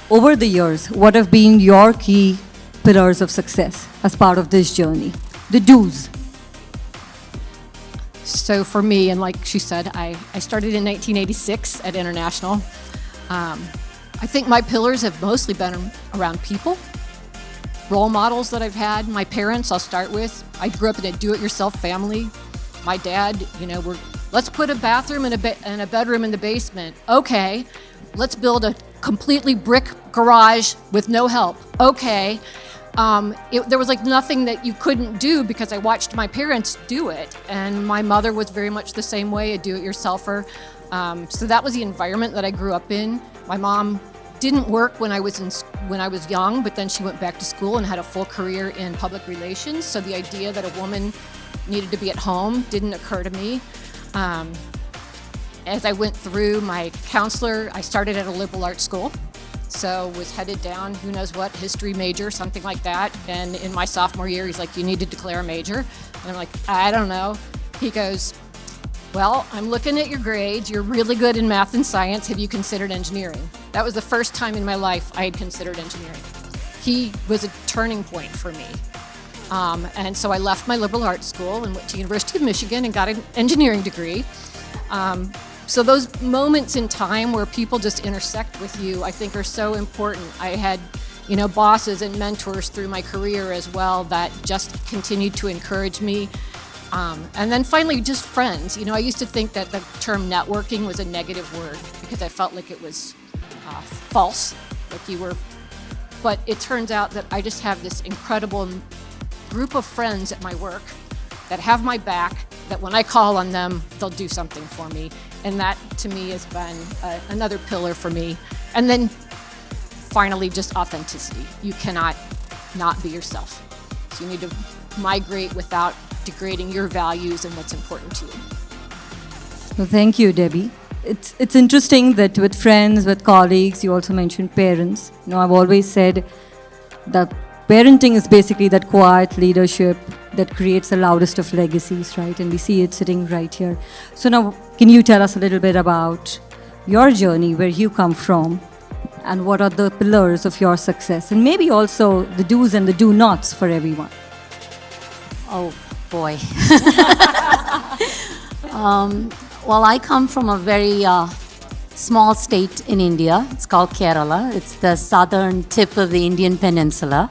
over the years, what have been your key pillars of success as part of this journey? The do's. So for me, and like she said, I started in 1986 at International. I think my pillars have mostly been around people, role models that I've had. My parents, I'll start with. I grew up in a do-it-yourself family. My dad, let's put a bathroom and a bedroom in the basement. Okay, let's build a completely brick garage with no help. Okay. There was like nothing that you couldn't do because I watched my parents do it. And my mother was very much the same way, a do-it-yourselfer. So that was the environment that I grew up in. My mom didn't work when I was young, but then she went back to school and had a full career in public relations. So the idea that a woman needed to be at home didn't occur to me. As I went through my counselor, I started at a liberal arts school. So was headed down, who knows what, history major, something like that. And in my sophomore year, he's like, you need to declare a major. And I'm like, I don't know. He goes, well, I'm looking at your grades. You're really good in math and science. Have you considered engineering? That was the first time in my life I had considered engineering. He was a turning point for me. And so I left my liberal arts school and went to University of Michigan and got an engineering degree. So those moments in time where people just intersect with you, I think are so important. I had, bosses and mentors through my career as well that just continued to encourage me. And then finally, just friends. I used to think that the term networking was a negative word because I felt like it was false, but it turns out that I just have this incredible group of friends at my work that have my back, that when I call on them, they'll do something for me. And that, to me, has been another pillar for me. And then, finally, just authenticity. You cannot not be yourself. So you need to migrate without degrading your values and what's important to you. Well, thank you, Debbie. It's interesting that with friends, with colleagues, you also mentioned parents. I've always said that parenting is basically that quiet leadership that creates the loudest of legacies, right? And we see it sitting right here. So now, can you tell us a little bit about your journey, where you come from, and what are the pillars of your success? And maybe also the do's and the do-nots for everyone. Oh, boy. Well, I come from a very small state in India. It's called Kerala. It's the southern tip of the Indian peninsula.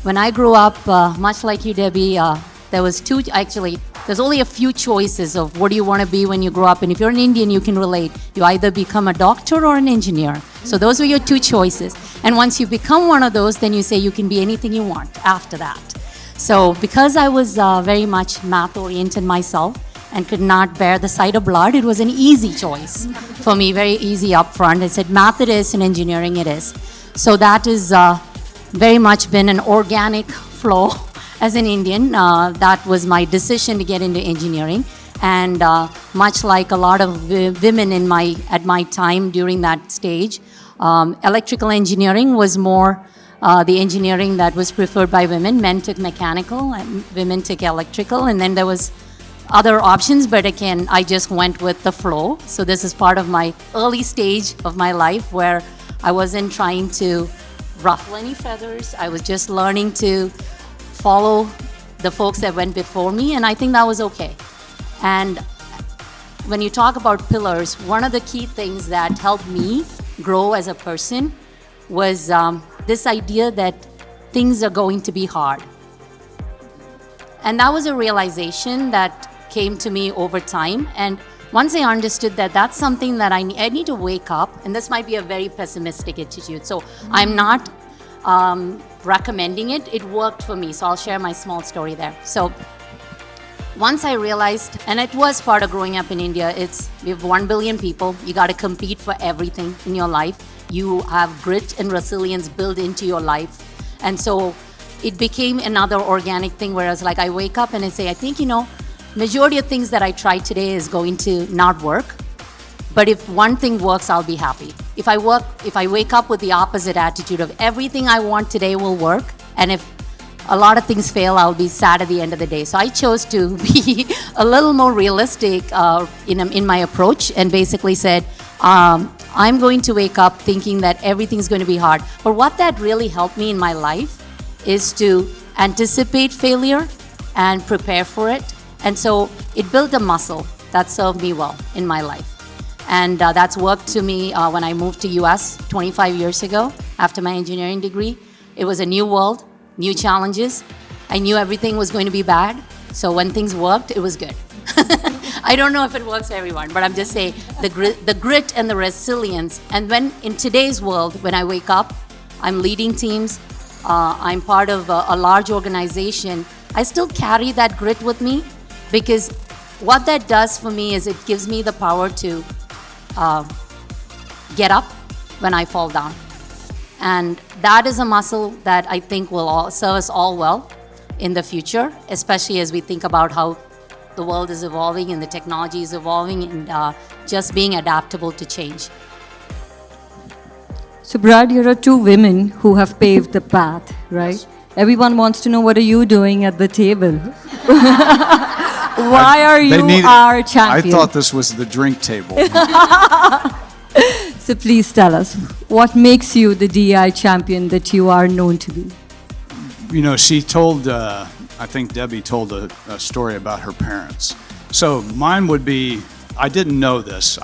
When I grew up, much like you, Debbie, there's only a few choices of what do you want to be when you grow up. And if you're an Indian, you can relate. You either become a doctor or an engineer. So those are your two choices. And once you become one of those, then you say you can be anything you want after that. So because I was very much math-oriented myself and could not bear the sight of blood, it was an easy choice for me, very easy up front. I said math it is and engineering it is. So that is very much been an organic flow as an Indian. That was my decision to get into engineering. And much like a lot of women at my time during that stage, electrical engineering was more the engineering that was preferred by women. Men took mechanical and women took electrical. And then there was other options, but again, I just went with the flow. So this is part of my early stage of my life where I wasn't trying to ruffle any feathers. I was just learning to follow the folks that went before me, and I think that was okay. And when you talk about pillars, one of the key things that helped me grow as a person was this idea that things are going to be hard. And that was a realization that came to me over time. And once I understood that that's something that I need to wake up, and this might be a very pessimistic attitude, so I'm not recommending it. It worked for me, so I'll share my small story there. So once I realized, and it was part of growing up in India, we have 1 billion people. You got to compete for everything in your life. You have grit and resilience built into your life. And so it became another organic thing, whereas like I wake up and I say, I think, majority of things that I try today is going to not work. But if one thing works, I'll be happy. If I wake up with the opposite attitude of everything I want today will work, and if a lot of things fail, I'll be sad at the end of the day. So I chose to be a little more realistic in my approach and basically said, I'm going to wake up thinking that everything's going to be hard. But what that really helped me in my life is to anticipate failure and prepare for it. And so it built a muscle that served me well in my life. And that's worked to me when I moved to US 25 years ago after my engineering degree. It was a new world, new challenges. I knew everything was going to be bad. So when things worked, it was good. I don't know if it works for everyone, but I'm just saying the grit and the resilience. And when in today's world, when I wake up, I'm leading teams, I'm part of a large organization, I still carry that grit with me, because what that does for me is it gives me the power to get up when I fall down. And that is a muscle that I think will serve us all well in the future, especially as we think about how the world is evolving and the technology is evolving, and just being adaptable to change. So Brad, you're two women who have paved the path, right? Yes. Everyone wants to know, what are you doing at the table? Why are you our champion? I thought this was the drink table. So please tell us, what makes you the DEI champion that you are known to be? You know, she told, I think Debbie told a story about her parents. So mine would be, I didn't know this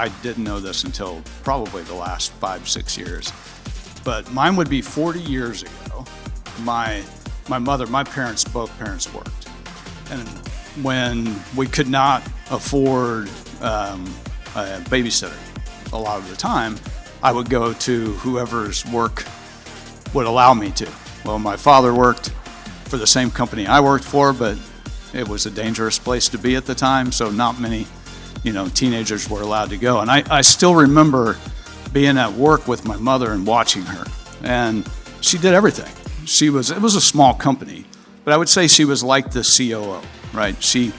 until probably the last 5-6 years. But mine would be 40 years ago. My mother, both parents worked. And when we could not afford a babysitter a lot of the time, I would go to whoever's work would allow me to. Well, my father worked for the same company I worked for, but it was a dangerous place to be at the time, so not many, teenagers were allowed to go. And I still remember being at work with my mother and watching her. And she did everything. It was a small company, but I would say she was like the COO, right? She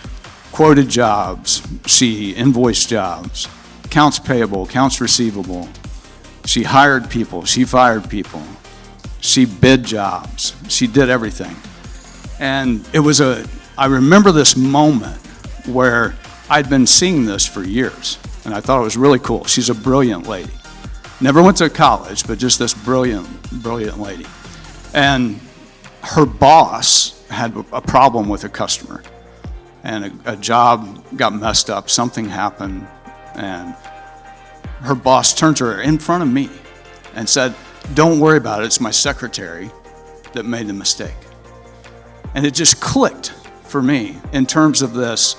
quoted jobs, she invoiced jobs, accounts payable, accounts receivable. She hired people, she fired people. She bid jobs, she did everything. And I remember this moment where I'd been seeing this for years, and I thought it was really cool. She's a brilliant lady. Never went to college, but just this brilliant lady. And her boss had a problem with a customer, and a job got messed up, something happened, and her boss turned to her in front of me and said, "Don't worry about it, it's my secretary that made the mistake." And it just clicked for me in terms of this,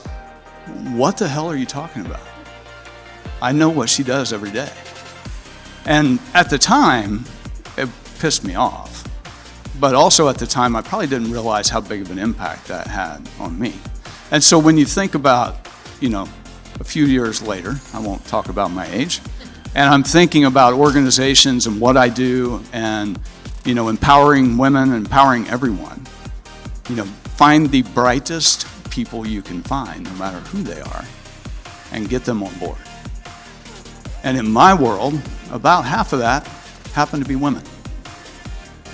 what the hell are you talking about? I know what she does every day. And at the time, it pissed me off. But also at the time, I probably didn't realize how big of an impact that had on me. And so when you think about, a few years later, I won't talk about my age, and I'm thinking about organizations and what I do and, empowering women, empowering everyone. Find the brightest people you can find, no matter who they are, and get them on board. And in my world, about half of that happened to be women.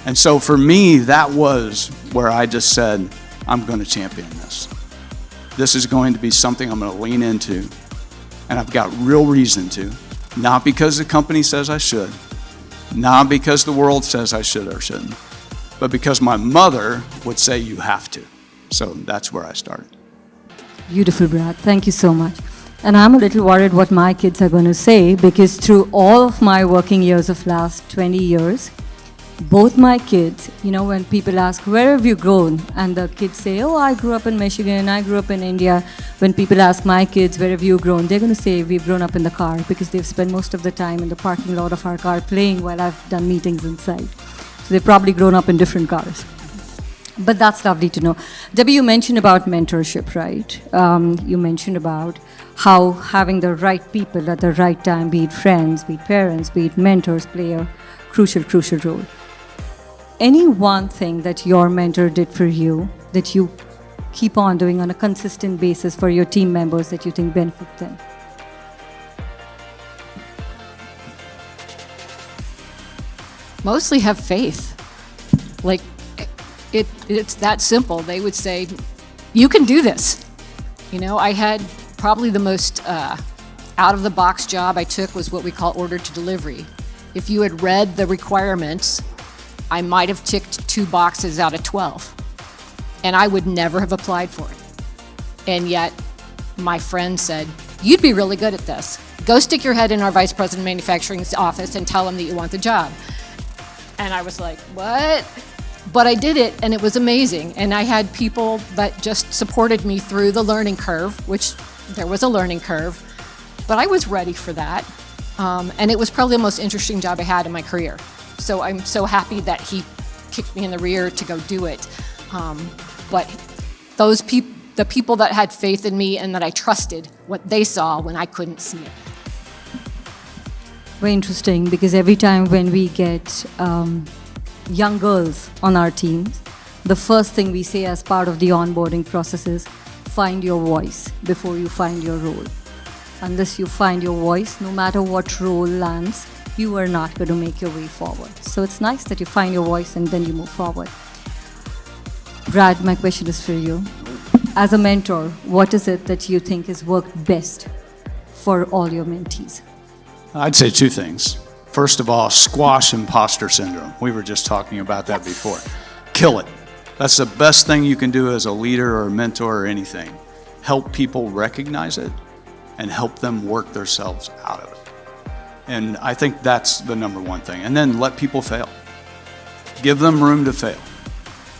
And so for me, that was where I just said, I'm going to champion this. This is going to be something I'm going to lean into, and I've got real reason to. Not because the company says I should, not because the world says I should or shouldn't, but because my mother would say you have to. So that's where I started. Beautiful, Brad. Thank you so much. And I'm a little worried what my kids are going to say, because through all of my working years of last 20 years, both my kids, when people ask, where have you grown? And the kids say, oh, I grew up in Michigan, I grew up in India. When people ask my kids, where have you grown? They're going to say, we've grown up in the car, because they've spent most of the time in the parking lot of our car playing while I've done meetings inside. So they've probably grown up in different cars. But that's lovely to know. Debbie, you mentioned about mentorship, right? You mentioned about how having the right people at the right time, be it friends, be it parents, be it mentors, play a crucial role. Any one thing that your mentor did for you that you keep on doing on a consistent basis for your team members that you think benefit them? Mostly have faith. Like, it's that simple. They would say, you can do this. I had probably the most out-of-the-box job I took was what we call order to delivery. If you had read the requirements, I might have ticked 2 boxes out of 12, and I would never have applied for it. And yet, my friend said, "You'd be really good at this. Go stick your head in our vice president of manufacturing's office and tell him that you want the job." And I was like, what? But I did it, and it was amazing. And I had people that just supported me through the learning curve, which there was a learning curve, but I was ready for that. And it was probably the most interesting job I had in my career. So I'm so happy that he kicked me in the rear to go do it. But the people that had faith in me and that I trusted what they saw when I couldn't see it. Very interesting, because every time when we get young girls on our teams, the first thing we say as part of the onboarding process is find your voice before you find your role. Unless you find your voice, no matter what role lands, you are not going to make your way forward. So it's nice that you find your voice and then you move forward. Brad, my question is for you. As a mentor, what is it that you think has worked best for all your mentees? I'd say 2 things. First of all, squash imposter syndrome. We were just talking about that before. Kill it. That's the best thing you can do as a leader or a mentor or anything. Help people recognize it and help them work themselves out of it. And I think that's the number one thing. And then let people fail. Give them room to fail.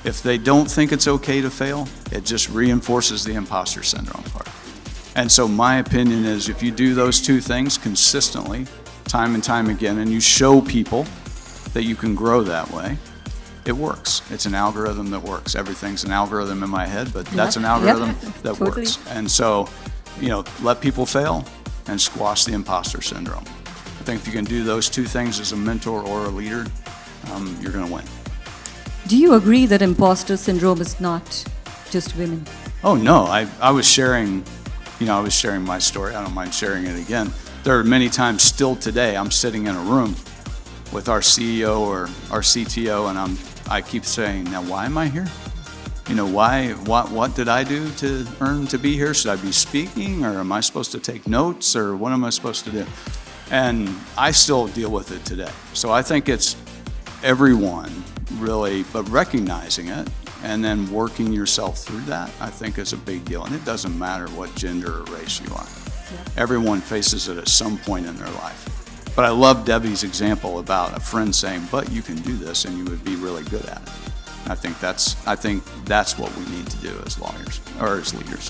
If they don't think it's okay to fail, it just reinforces the imposter syndrome part. And so my opinion is if you do those 2 things consistently, time and time again, and you show people that you can grow that way, it works. It's an algorithm that works. Everything's an algorithm in my head, but that's an algorithm that Totally. works. And so, let people fail and squash the imposter syndrome. I think if you can do those 2 things as a mentor or a leader, you're going to win. Do you agree that imposter syndrome is not just women? Oh no, I was sharing, my story. I don't mind sharing it again. There are many times still today I'm sitting in a room with our CEO or our CTO, and I keep saying, now why am I here? What did I do to earn to be here? Should I be speaking, or am I supposed to take notes, or what am I supposed to do? And I still deal with it today. So I think it's everyone really, but recognizing it and then working yourself through that, I think is a big deal. And it doesn't matter what gender or race you are. Yeah. Everyone faces it at some point in their life. But I love Debbie's example about a friend saying, but you can do this and you would be really good at it. I think that's what we need to do as lawyers or as leaders.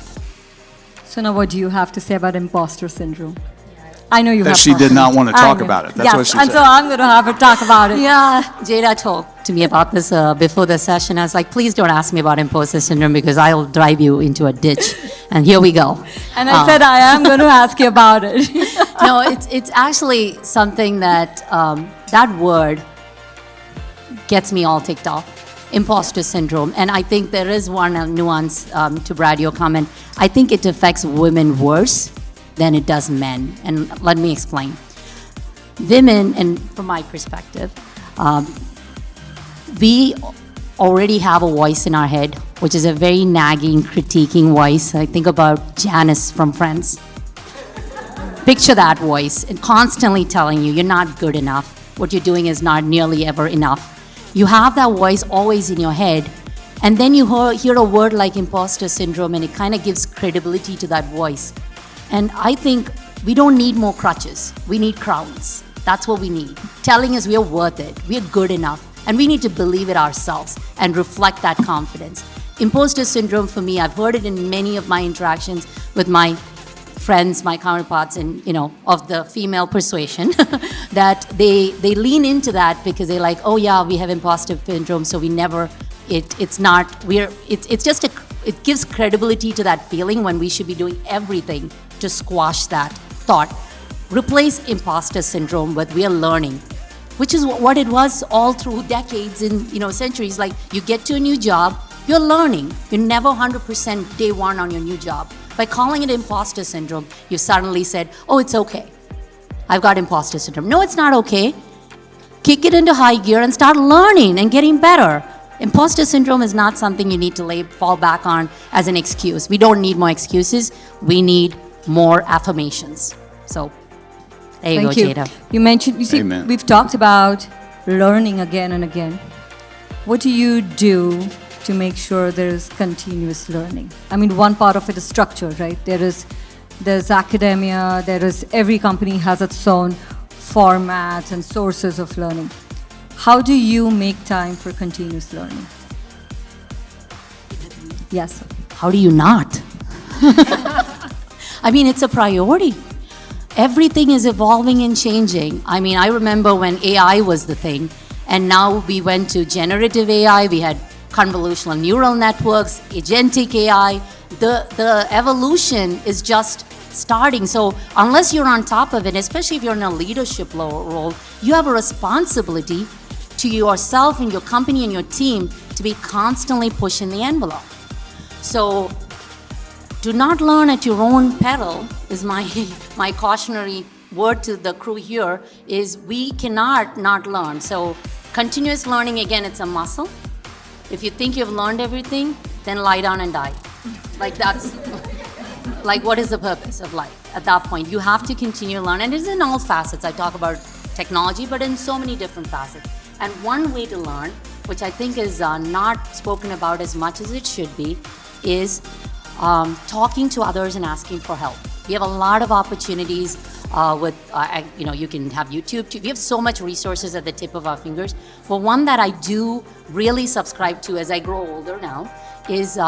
So now what do you have to say about imposter syndrome? I know you have. That she did not want to talk about it. That's what she said. And so I'm going to have her talk about it. Yeah, Jayada talked to me about this before the session. I was like, please don't ask me about imposter syndrome because I'll drive you into a ditch. And here we go. And I said, I am going to ask you about it. No, it's actually something that that word gets me all ticked off. Imposter syndrome. And I think there is one nuance to Brad, your comment. I think it affects women worse than it does men. And let me explain. Women, and from my perspective, we already have a voice in our head, which is a very nagging, critiquing voice. I think about Janice from Friends. Picture that voice, and constantly telling you, you're not good enough. What you're doing is not nearly ever enough. You have that voice always in your head, and then you hear a word like imposter syndrome, and it kind of gives credibility to that voice. And I think we don't need more crutches. We need crowns. That's what we need. Telling us we're worth it, we're good enough, and we need to believe it ourselves and reflect that confidence. Imposter syndrome for me, I've heard it in many of my interactions with my friends, my counterparts, and of the female persuasion, that they lean into that because they're like, oh yeah, we have imposter syndrome, so we never. It gives credibility to that feeling when we should be doing everything to squash that thought. Replace imposter syndrome with we are learning, which is what it was all through decades and centuries. Like you get to a new job, you're learning. You're never 100% day one on your new job. By calling it imposter syndrome, you suddenly said, oh, it's okay. I've got imposter syndrome. No, it's not okay. Kick it into high gear and start learning and getting better. Imposter syndrome is not something you need to fall back on as an excuse. We don't need more excuses. We need more affirmations. So there you Thank go, you. Jada. You mentioned, you see, Amen. we've talked about learning again and again. What do you do to make sure there is continuous learning? I mean, one part of it is structure, right? There's academia, every company has its own formats and sources of learning. How do you make time for continuous learning? Yes, sir. How do you not? I mean, it's a priority. Everything is evolving and changing. I mean, I remember when AI was the thing, and now we went to generative AI, we had convolutional neural networks, agentic AI. The evolution is just starting. So unless you're on top of it, especially if you're in a leadership role, you have a responsibility to yourself and your company and your team to be constantly pushing the envelope. So do not learn at your own peril is my cautionary word to the crew here, is we cannot not learn. So continuous learning, again, it's a muscle. If you think you've learned everything, then lie down and die. Like that's, like what is the purpose of life at that point? You have to continue to learn, and it's in all facets. I talk about technology, but in so many different facets. And one way to learn, which I think is not spoken about as much as it should be, is talking to others and asking for help. We have a lot of opportunities you can have YouTube. We have so much resources at the tip of our fingers. But one that I do really subscribe to as I grow older now is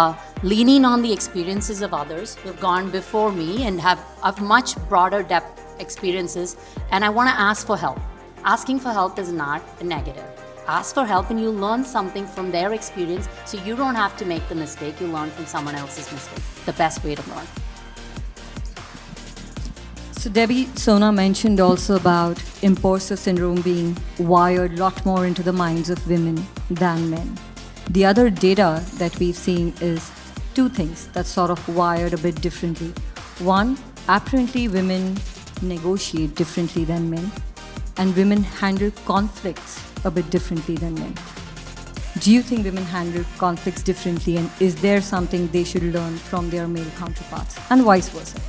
leaning on the experiences of others who have gone before me and have much broader depth experiences. And I want to ask for help. Asking for help is not a negative. Ask for help and you learn something from their experience, so you don't have to make the mistake. You learn from someone else's mistake. The best way to learn. So Debbie, Sona mentioned also about imposter syndrome being wired a lot more into the minds of women than men. The other data that we've seen is two things that's sort of wired a bit differently. One, apparently women negotiate differently than men, and women handle conflicts a bit differently than men. Do you think women handle conflicts differently, and is there something they should learn from their male counterparts, and vice versa?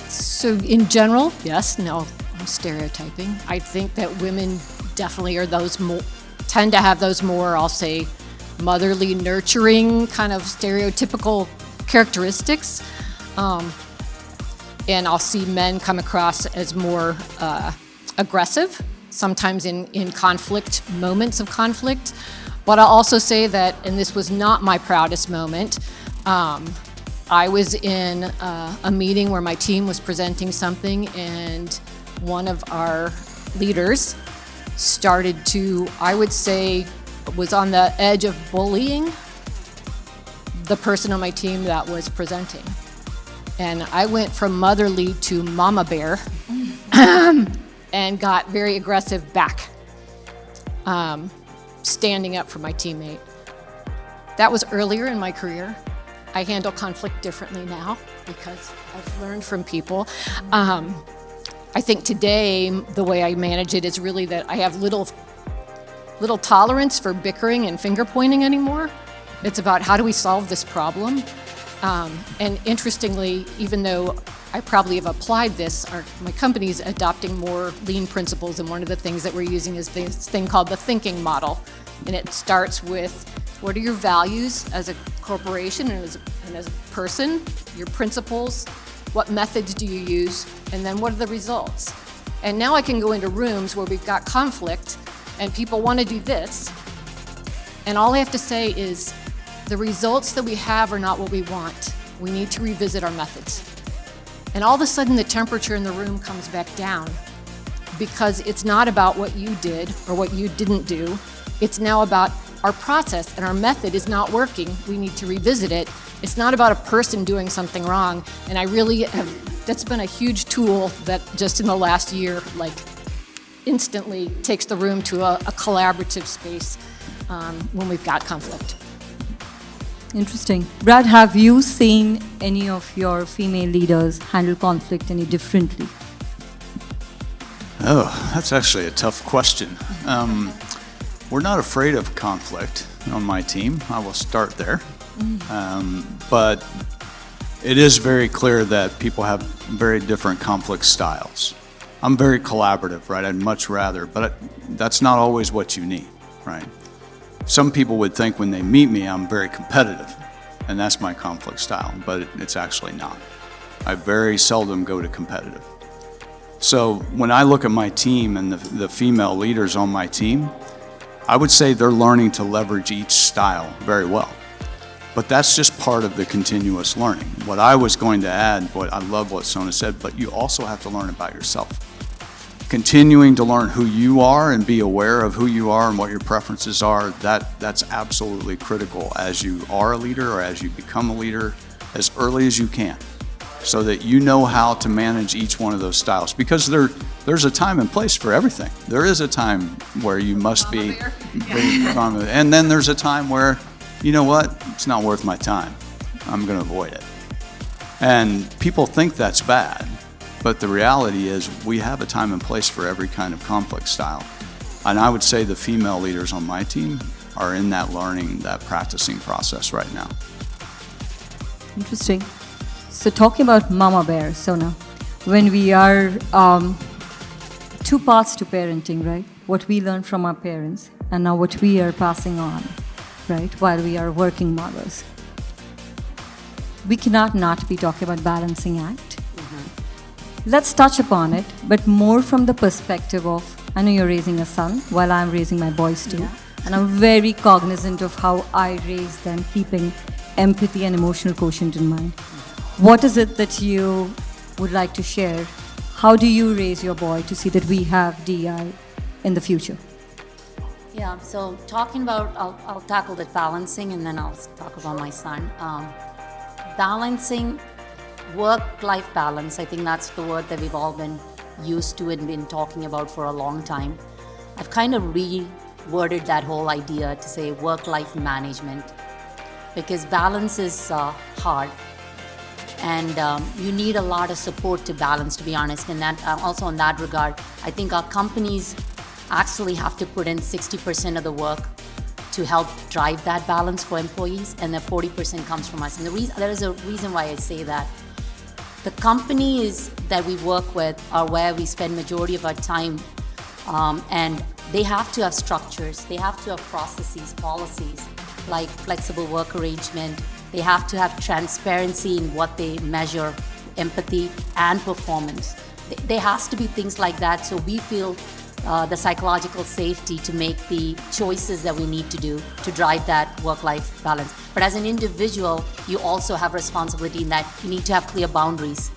So in general, yes, no, I'm stereotyping. I think that women definitely are tend to have those more, I'll say, motherly, nurturing kind of stereotypical characteristics. And I'll see men come across as more aggressive, sometimes in conflict, moments of conflict. But I'll also say that, and this was not my proudest moment, I was in a meeting where my team was presenting something, and one of our leaders started to, I would say, was on the edge of bullying the person on my team that was presenting. And I went from motherly to mama bear and got very aggressive back, standing up for my teammate. That was earlier in my career. I handle conflict differently now because I've learned from people. I think today the way I manage it is really that I have little tolerance for bickering and finger pointing anymore. It's about how do we solve this problem. And interestingly, even though I probably have applied this, my company's adopting more lean principles, and one of the things that we're using is this thing called the thinking model. And it starts with, what are your values as a corporation and as a person, your principles, what methods do you use, and then what are the results? And now I can go into rooms where we've got conflict and people want to do this, and all I have to say is, the results that we have are not what we want. We need to revisit our methods. And all of a sudden the temperature in the room comes back down, because it's not about what you did or what you didn't do. It's now about our process, and our method is not working. We need to revisit it. It's not about a person doing something wrong. And I really have, that's been a huge tool that just in the last year, like instantly takes the room to a collaborative space when we've got conflict. Interesting. Brad, have you seen any of your female leaders handle conflict any differently? Oh, that's actually a tough question. We're not afraid of conflict on my team. I will start there. But it is very clear that people have very different conflict styles. I'm very collaborative, right? I'd much rather, but that's not always what you need, right? Some people would think when they meet me, I'm very competitive, and that's my conflict style, but it's actually not. I very seldom go to competitive. So when I look at my team and the female leaders on my team, I would say they're learning to leverage each style very well. But that's just part of the continuous learning. What I was going to add, I love what Sona said, but you also have to learn about yourself. Continuing to learn who you are and be aware of who you are and what your preferences are, that's absolutely critical as you are a leader or as you become a leader as early as you can, so that you know how to manage each one of those styles. Because there's a time and place for everything. There is a time where you must be, and then there's a time where, you know what, it's not worth my time. I'm going to avoid it. And people think that's bad. But the reality is we have a time and place for every kind of conflict style. And I would say the female leaders on my team are in that learning, that practicing process right now. Interesting. So talking about Mama Bear, Sona, when we are two paths to parenting, right? What we learn from our parents and now what we are passing on, right? While we are working mothers. We cannot not be talking about balancing act. Let's touch upon it, but more from the perspective of, I know you're raising a son while I'm raising my boys too. Yeah. And I'm very cognizant of how I raise them, keeping empathy and emotional quotient in mind. What is it that you would like to share? How do you raise your boy to see that we have DEI in the future? Yeah, so talking about, I'll tackle the balancing and then I'll talk about my son. Balancing work-life balance, I think that's the word that we've all been used to and been talking about for a long time. I've kind of reworded that whole idea to say work-life management, because balance is hard and you need a lot of support to balance, to be honest. And that also in that regard, I think our companies actually have to put in 60% of the work to help drive that balance for employees, and then 40% comes from us. And there is a reason why I say that. The companies that we work with are where we spend majority of our time, and they have to have structures, they have to have processes, policies, like flexible work arrangement. They have to have transparency in what they measure, empathy and performance. There has to be things like that, so we feel the psychological safety to make the choices that we need to do to drive that work-life balance. But as an individual, you also have responsibility in that you need to have clear boundaries.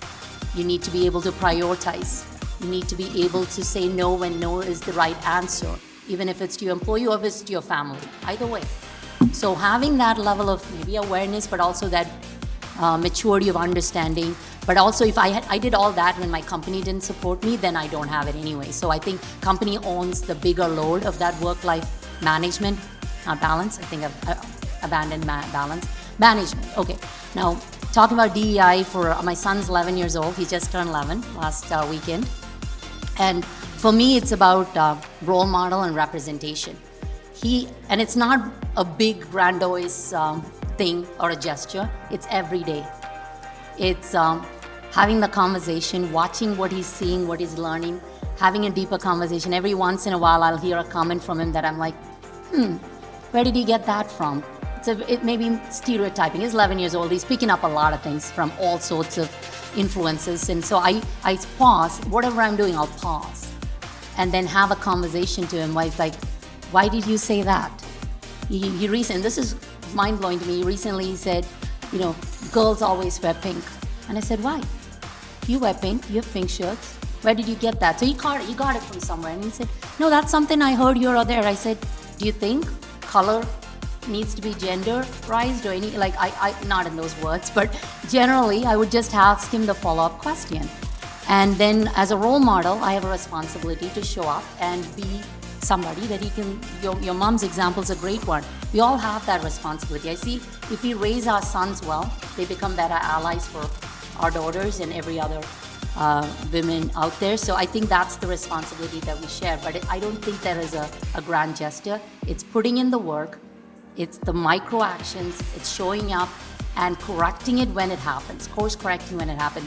You need to be able to prioritize. You need to be able to say no when no is the right answer, even if it's to your employee or if it's to your family, either way. So having that level of maybe awareness, but also that maturity of understanding. But also if I did all that when my company didn't support me, then I don't have it anyway. So I think company owns the bigger load of that work-life management, not balance. I think I've abandoned balance. Management, okay. Now, talking about DEI for my son's 11 years old. He just turned 11 last weekend. And for me, it's about role model and representation. And it's not a big grandiose thing or a gesture. It's every day. It's having the conversation, watching what he's seeing, what he's learning, having a deeper conversation. Every once in a while, I'll hear a comment from him that I'm like, where did he get that from? It may be stereotyping. He's 11 years old. He's picking up a lot of things from all sorts of influences. And so I pause. Whatever I'm doing, I'll pause. And then have a conversation to him. Like, why did you say that? He recently, this is mind-blowing to me. He said, girls always wear pink. And I said, why? You wear pink. You have pink shirts. Where did you get that? So he got it from somewhere. And he said, no, that's something I heard here or there. I said, do you think color needs to be genderized or any, I not in those words, but generally I would just ask him the follow-up question. And then as a role model, I have a responsibility to show up and be somebody that he can, your mom's example is a great one. We all have that responsibility. I see if we raise our sons well, they become better allies for our daughters and every other women out there. So I think that's the responsibility that we share. But I don't think there is a grand gesture. It's putting in the work. It's the micro actions. It's showing up and correcting it when it happens, course correcting when it happens.